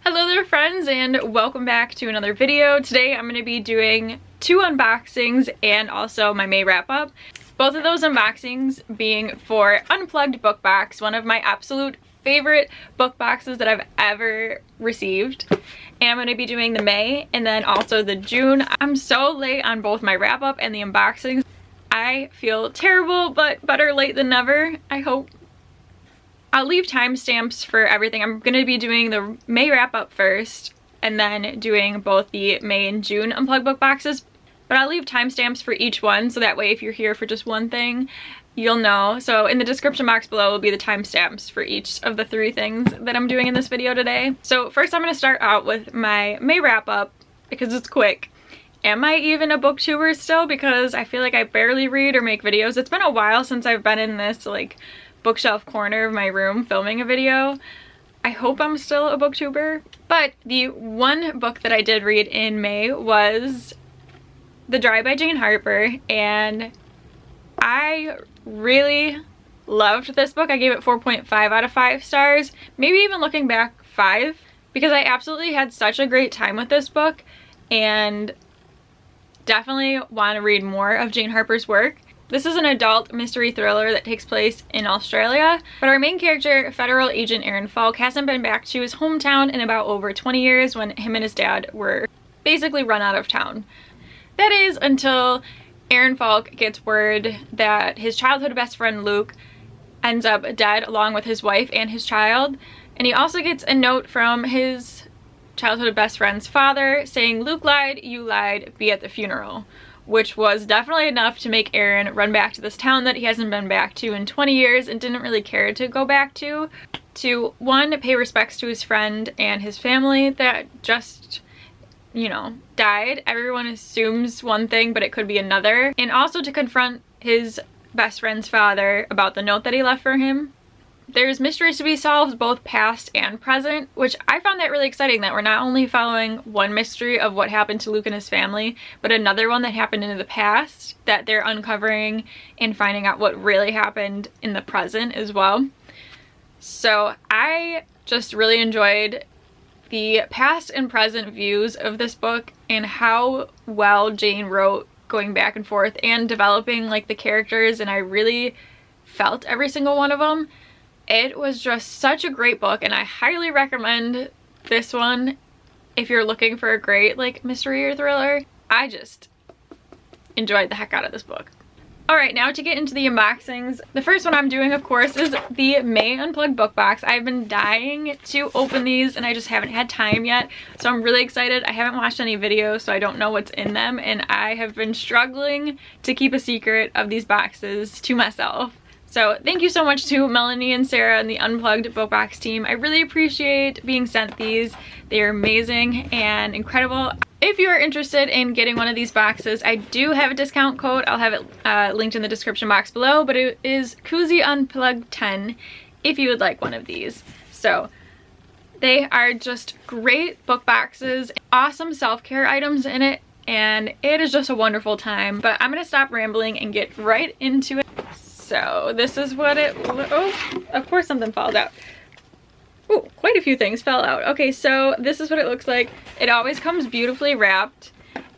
Hello there friends, and welcome back to another video. Today I'm going to be doing two unboxings and also my May wrap up. Both of those unboxings being for Unplugged Book Box, one of my absolute favorite book boxes that I've ever received. And I'm going to be doing the May and then also the June. I'm so late on both my wrap up and the unboxings. I feel terrible, but better late than never, I hope. I'll leave timestamps for everything. I'm going to be doing the May wrap up first and then doing both the May and June Unplugged book boxes. But I'll leave timestamps for each one so that way if you're here for just one thing, you'll know. So in the description box below will be the timestamps for each of the three things that I'm doing in this video today. So first I'm going to start out with my May wrap up because it's quick. Am I even a booktuber still? Because I feel like I barely read or make videos. It's been a while since I've been in this like bookshelf corner of my room filming a video. I hope I'm still a booktuber. But the one book that I did read in May was The Dry by Jane Harper, and I really loved this book. I gave it 4.5 out of 5 stars, maybe even looking back 5, because I absolutely had such a great time with this book and definitely want to read more of Jane Harper's work. This is an adult mystery thriller that takes place in Australia, but our main character, Federal Agent Aaron Falk, hasn't been back to his hometown in about over 20 years when him and his dad were basically run out of town. That is until Aaron Falk gets word that his childhood best friend Luke ends up dead along with his wife and his child, and he also gets a note from his childhood best friend's father saying, "Luke lied, you lied, be at the funeral," which was definitely enough to make Aaron run back to this town that he hasn't been back to in 20 years and didn't really care to go back to one, pay respects to his friend and his family that just, you know, died. Everyone assumes one thing, but it could be another. And also to confront his best friend's father about the note that he left for him. There's mysteries to be solved, both past and present, which I found that really exciting, that we're not only following one mystery of what happened to Luke and his family, but another one that happened in the past that they're uncovering and finding out what really happened in the present as well. So I just really enjoyed the past and present views of this book and how well Jane wrote going back and forth and developing like the characters, and I really felt every single one of them. It was just such a great book, and I highly recommend this one if you're looking for a great like mystery or thriller. I just enjoyed the heck out of this book. Alright, now to get into the unboxings. The first one I'm doing, of course, is the May Unplugged Book Box. I've been dying to open these and I just haven't had time yet, so I'm really excited. I haven't watched any videos, so I don't know what's in them, and I have been struggling to keep a secret of these boxes to myself. So thank you so much to Melanie and Sarah and the Unplugged Book Box team. I really appreciate being sent these. They are amazing and incredible. If you are interested in getting one of these boxes, I do have a discount code. I'll have it linked in the description box below, but it is Koozie Unplugged 10 if you would like one of these. So they are just great book boxes, awesome self-care items in it, and it is just a wonderful time. But I'm gonna stop rambling and get right into it. So this is what it, oh, of course something falls out. Oh, quite a few things fell out. Okay, so this is what it looks like. It always comes beautifully wrapped,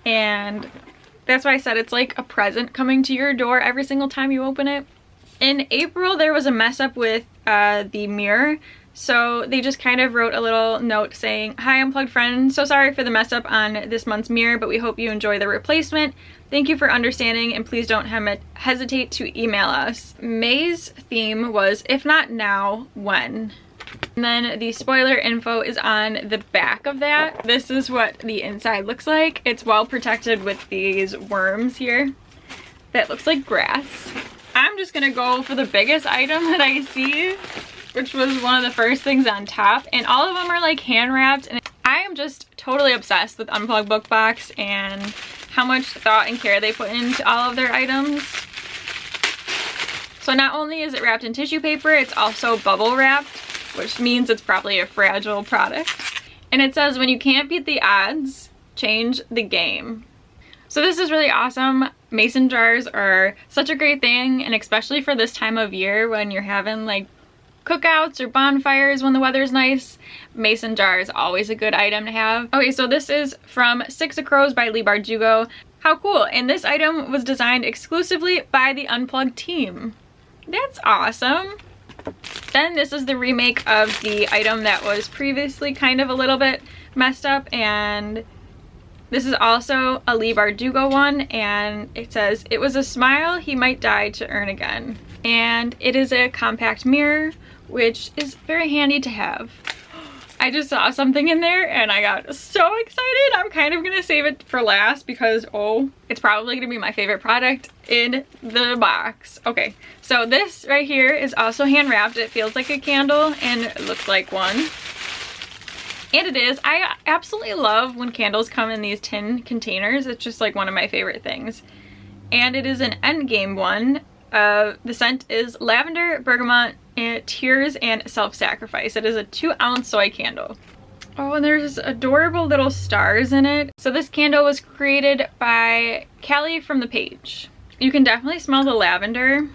and that's why I said it's like a present coming to your door every single time you open it. In April, there was a mess up with the mirror, so they just kind of wrote a little note saying, "Hi, Unplugged friend, so sorry for the mess up on this month's mirror, but we hope you enjoy the replacement. Thank you for understanding, and please don't hesitate to email us." May's theme was, "If not now, when?" And then the spoiler info is on the back of that. This is what the inside looks like. It's well protected with these worms here that looks like grass. I'm just gonna go for the biggest item that I see, which was one of the first things on top, and all of them are like hand wrapped, and I am just totally obsessed with Unplugged Book Box and how much thought and care they put into all of their items. So not only is it wrapped in tissue paper, it's also bubble wrapped, which means it's probably a fragile product. And it says, "When you can't beat the odds, change the game." So this is really awesome. Mason jars are such a great thing, and especially for this time of year when you're having like cookouts or bonfires when the weather's nice. Mason jar is always a good item to have. Okay, so this is from Six of Crows by Leigh Bardugo. How cool. And this item was designed exclusively by the Unplugged team. That's awesome. Then this is the remake of the item that was previously kind of a little bit messed up, and this is also a Leigh Bardugo one, and it says, "It was a smile he might die to earn again." And it is a compact mirror, which is very handy to have. I just saw something in there and I got so excited. I'm kind of gonna save it for last because, oh, it's probably gonna be my favorite product in the box. Okay, so this right here is also hand wrapped. It feels like a candle and it looks like one. And it is. I absolutely love when candles come in these tin containers. It's just like one of my favorite things. And it is an endgame one. The scent is lavender, bergamot, and tears, and self-sacrifice. It is a 2-ounce soy candle. Oh, and there's adorable little stars in it. So this candle was created by Callie from The Page. You can definitely smell the lavender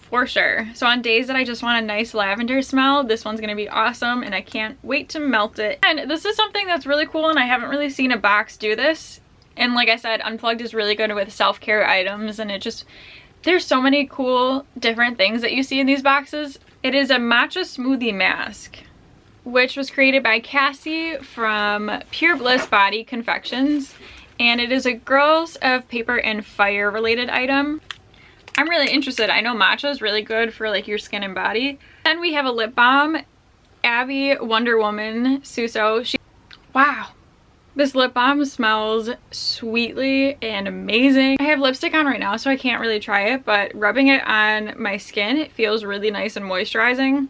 for sure. So on days that I just want a nice lavender smell, this one's gonna be awesome, and I can't wait to melt it. And this is something that's really cool, and I haven't really seen a box do this. And like I said, Unplugged is really good with self-care items, and it just, there's so many cool different things that you see in these boxes. It is a matcha smoothie mask, which was created by Cassie from Pure Bliss Body Confections, and it is a Girls of Paper and Fire related item. I'm really interested. I know matcha is really good for like your skin and body. Then we have a lip balm, Abby Wonder Woman Suso. Wow. This lip balm smells sweetly and amazing. I have lipstick on right now, so I can't really try it, but rubbing it on my skin, it feels really nice and moisturizing.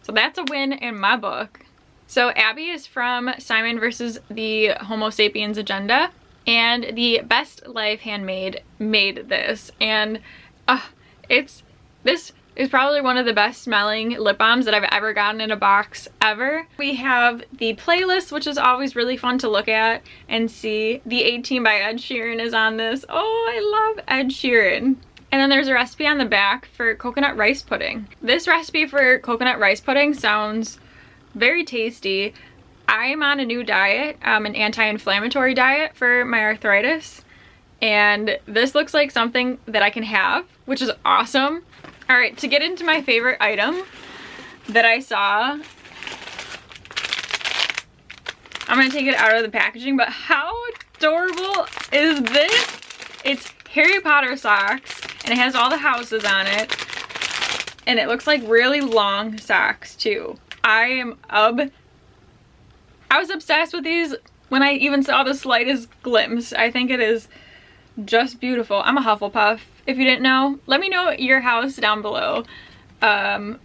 So that's a win in my book. So Abby is from Simon versus the Homo Sapiens Agenda, and the Best Life Handmade made this, and this is probably one of the best smelling lip balms that I've ever gotten in a box ever. We have the playlist, which is always really fun to look at and see. The 18 by Ed Sheeran is on this. Oh, I love Ed Sheeran. And then there's a recipe on the back for coconut rice pudding. This recipe for coconut rice pudding sounds very tasty. I'm on a new diet, an anti-inflammatory diet for my arthritis, and this looks like something that I can have, which is awesome. All right, to get into my favorite item that I saw, I'm gonna take it out of the packaging, but how adorable is this? It's Harry Potter socks, and it has all the houses on it, and it looks like really long socks too. I was obsessed with these when I even saw the slightest glimpse. I think it is just beautiful. I'm a Hufflepuff. If you didn't know, let me know your house down below. And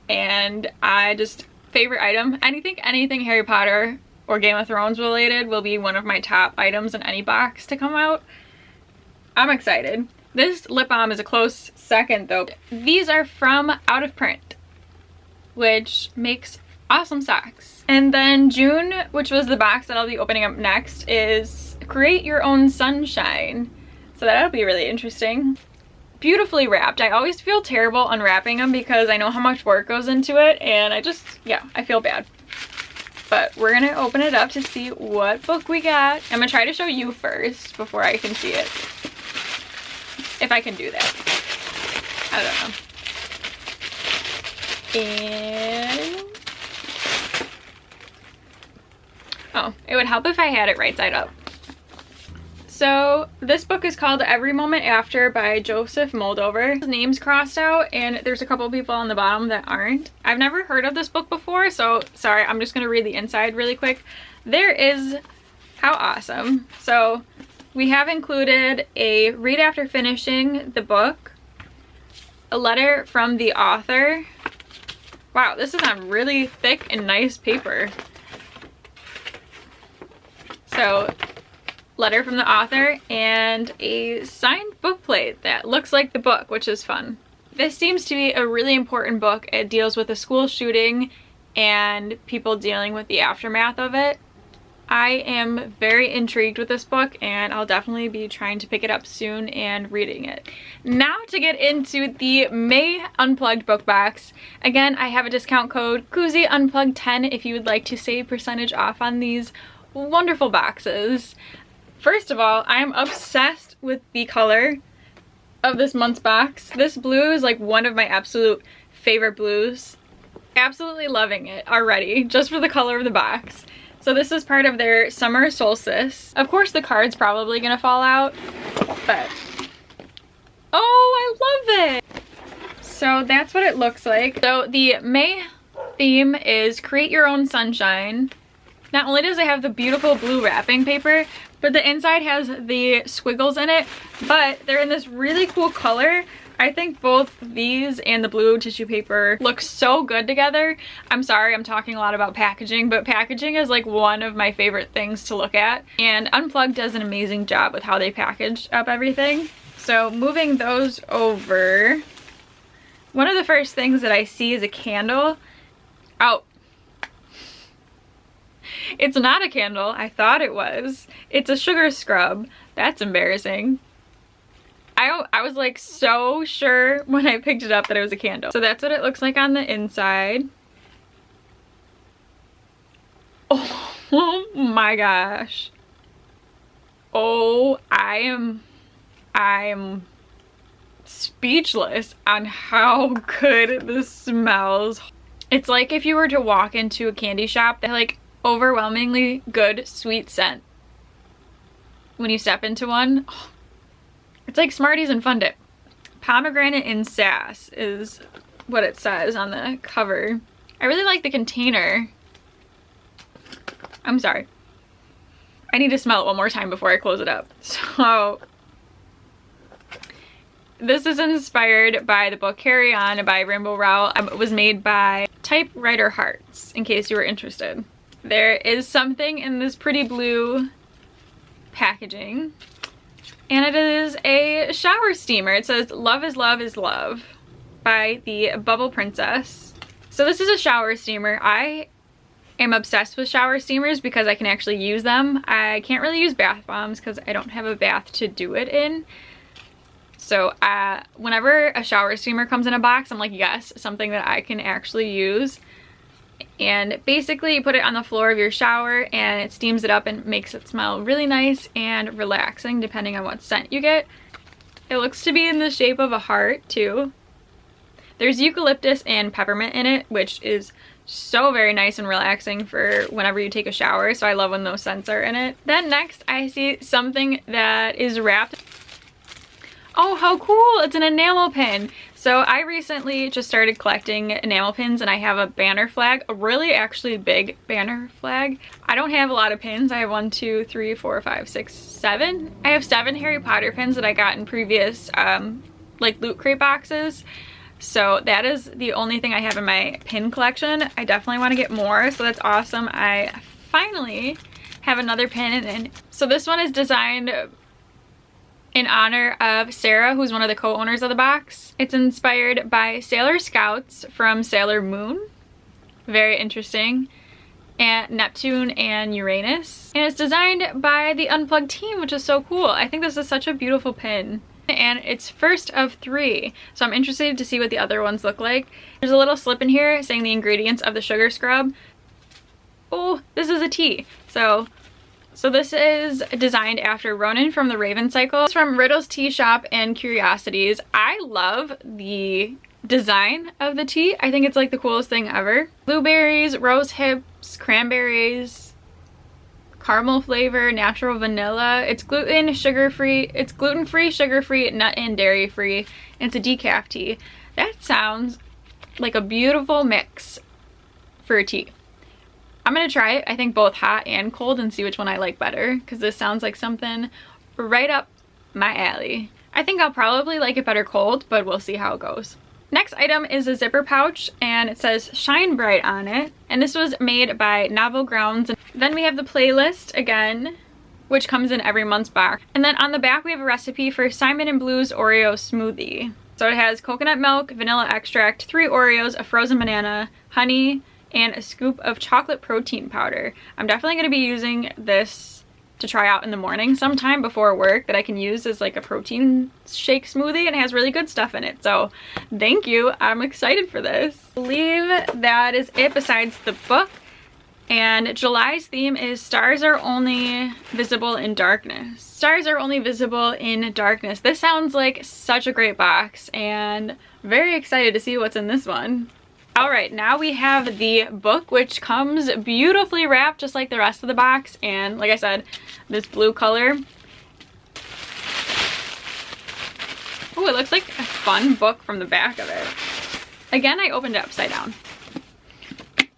favorite item. I think anything Harry Potter or Game of Thrones related will be one of my top items in any box to come out. I'm excited. This lip balm is a close second though. These are from Out of Print, which makes awesome socks. And then June, which was the box that I'll be opening up next, is Create Your Own Sunshine. So that'll be really interesting. Beautifully wrapped. I always feel terrible unwrapping them because I know how much work goes into it, and I feel bad. But we're gonna open it up to see what book we got. I'm gonna try to show you first before I can see it. If I can do that. I don't know. And oh, it would help if I had it right side up. So this book is called Every Moment After by Joseph Moldover. His name's crossed out, and there's a couple people on the bottom that aren't. I've never heard of this book before, so sorry, I'm just gonna read the inside really quick. There is, how awesome. So we have included a read after finishing the book, a letter from the author. Wow, this is on really thick and nice paper. So, letter from the author and a signed bookplate that looks like the book, which is fun. This seems to be a really important book. It deals with a school shooting and people dealing with the aftermath of it. I am very intrigued with this book, and I'll definitely be trying to pick it up soon and reading it. Now to get into the May Unplugged Book Box. Again, I have a discount code KOOZYUNPLUGGED10 if you would like to save percentage off on these wonderful boxes. First of all, I am obsessed with the color of this month's box. This blue is like one of my absolute favorite blues. Absolutely loving it already, just for the color of the box. So this is part of their summer solstice. Of course the card's probably gonna fall out, but oh, I love it! So that's what it looks like. So the May theme is create your own sunshine. Not only does it have the beautiful blue wrapping paper, but the inside has the squiggles in it, but they're in this really cool color. I think both these and the blue tissue paper look so good together. I'm sorry, I'm talking a lot about packaging, but packaging is like one of my favorite things to look at. And Unplugged does an amazing job with how they package up everything. So moving those over, one of the first things that I see is a candle. Oh, it's not a candle. I thought it was. It's a sugar scrub. That's embarrassing. I was like so sure when I picked it up that it was a candle. So that's what it looks like on the inside. Oh my gosh. Oh, I am speechless on how good this smells. It's like if you were to walk into a candy shop, they're like overwhelmingly good sweet scent when you step into one. It's like Smarties and Fun Dip. Pomegranate and Sass is what it says on the cover. I really like the container. I'm sorry. I need to smell it one more time before I close it up. So this is inspired by the book Carry On by Rainbow Rowell. It was made by Typewriter Hearts, in case you were interested. There is something in this pretty blue packaging, and it is a shower steamer. It says Love is Love is Love by the Bubble Princess. So this is a shower steamer. I am obsessed with shower steamers because I can actually use them. I can't really use bath bombs because I don't have a bath to do it in. So whenever a shower steamer comes in a box, I'm like, yes, something that I can actually use. And basically you put it on the floor of your shower and it steams it up and makes it smell really nice and relaxing depending on what scent you get. It looks to be in the shape of a heart too. There's eucalyptus and peppermint in it, which is so very nice and relaxing for whenever you take a shower. So I love when those scents are in it. Then next I see something that is wrapped. Oh, how cool! It's an enamel pin. So I recently just started collecting enamel pins and I have a banner flag, a really actually big banner flag. I don't have a lot of pins. I have 1, 2, 3, 4, 5, 6, 7. I have 7 Harry Potter pins that I got in previous like Loot Crate boxes. So that is the only thing I have in my pin collection. I definitely want to get more, so that's awesome. I finally have another pin, and so this one is designed in honor of Sarah, who's one of the co-owners of the box. It's inspired by Sailor Scouts from Sailor Moon. Very interesting. And Neptune and Uranus. And it's designed by the Unplugged team, which is so cool. I think this is such a beautiful pin. And it's first of 3. So I'm interested to see what the other ones look like. There's a little slip in here saying the ingredients of the sugar scrub. Oh, this is a tea. So this is designed after Ronan from the Raven Cycle. It's from Riddle's Tea Shop and Curiosities. I love the design of the tea. I think it's like the coolest thing ever. Blueberries, rose hips, cranberries, caramel flavor, natural vanilla. It's gluten, sugar-free. It's gluten-free, sugar-free, nut and dairy-free. And it's a decaf tea. That sounds like a beautiful mix for a tea. I'm gonna try it, I think both hot and cold, and see which one I like better, because this sounds like something right up my alley. I think I'll probably like it better cold, but we'll see how it goes. Next item is a zipper pouch, and it says Shine Bright on it, and this was made by Novel Grounds. Then we have the playlist again, which comes in every month's box. And then on the back we have a recipe for Simon & Blue's Oreo smoothie. So it has coconut milk, vanilla extract, 3 Oreos, a frozen banana, honey, and a scoop of chocolate protein powder. I'm definitely going to be using this to try out in the morning sometime before work, that I can use as like a protein shake smoothie, and it has really good stuff in it. So thank you, I'm excited for this. I believe that is it besides the book. And July's theme is stars are only visible in darkness. Stars are only visible in darkness. This sounds like such a great box, and very excited to see what's in this one. All right, now we have the book, which comes beautifully wrapped just like the rest of the box. And like I said, this blue color. Oh, it looks like a fun book from the back of it. Again, I opened it upside down.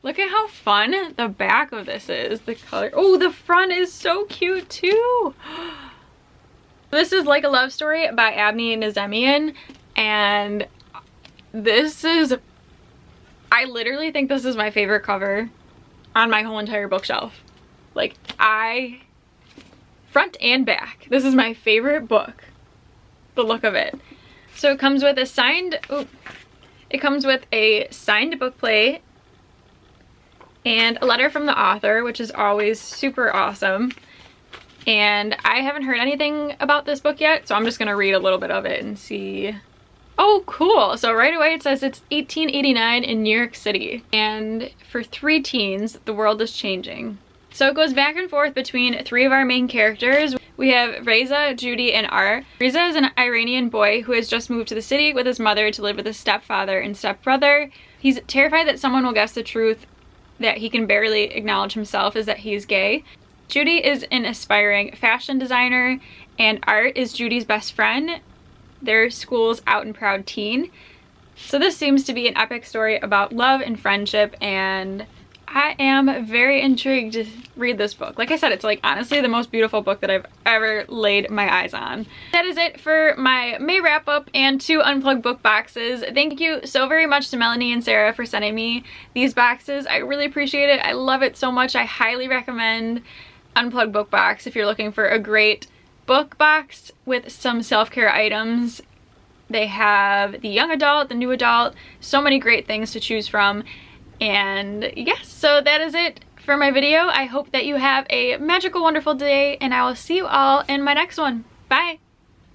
Look at how fun the back of this is. The color. Oh, the front is so cute too. This is Like a Love Story by Abney Nazemian. And this is, I literally think this is my favorite cover on my whole entire bookshelf. Like, front and back, this is my favorite book. The look of it. So it comes with a signed, it comes with a signed book plate and a letter from the author, which is always super awesome. And I haven't heard anything about this book yet, so I'm just gonna read a little bit of it and see. Oh, cool. So right away it says it's 1889 in New York City. And for 3 teens, the world is changing. So it goes back and forth between 3 of our main characters. We have Reza, Judy, and Art. Reza is an Iranian boy who has just moved to the city with his mother to live with his stepfather and stepbrother. He's terrified that someone will guess the truth that he can barely acknowledge himself is that he's gay. Judy is an aspiring fashion designer, and Art is Judy's best friend. Their school's out and proud teen. So this seems to be an epic story about love and friendship, and I am very intrigued to read this book. Like I said, it's like honestly the most beautiful book that I've ever laid my eyes on. That is it for my May wrap up and 2 unplugged book boxes. Thank you so very much to Melanie and Sarah for sending me these boxes. I really appreciate it. I love it so much. I highly recommend Unplugged Book Box if you're looking for a great book box with some self-care items. They have the young adult, the new adult, so many great things to choose from. And yes, so that is it for my video. I hope that you have a magical, wonderful day, and I will see you all in my next one. Bye!